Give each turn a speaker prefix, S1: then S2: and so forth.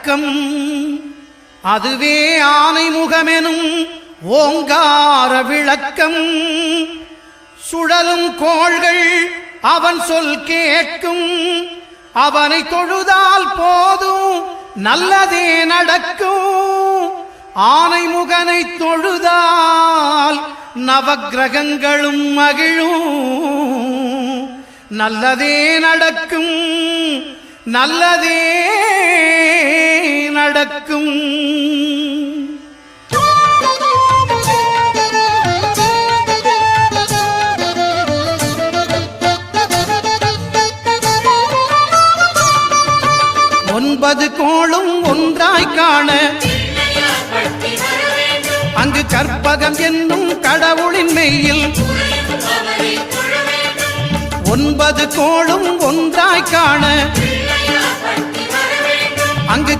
S1: அடக்கம். அதுவே ஆனைமுகமெனும் ஓங்கார விளக்கம். சுழலும் கோள்கள் அவன் சொல் கேட்கும். அவனை தொழுதால் போதும் நல்லதே நடக்கும். ஆனைமுகனை தொழுதால் நவக்கிரகங்களும் மகிழும். நல்லதே நடக்கும், நல்லதே நடக்கும். ஒன்பது கோளும் ஒன்றாய் காண அங்கு கற்பகம் என்னும் கடவுளின் மெய்யில். ஒன்பது கோளும் ஒன்றாய் காண அங்கு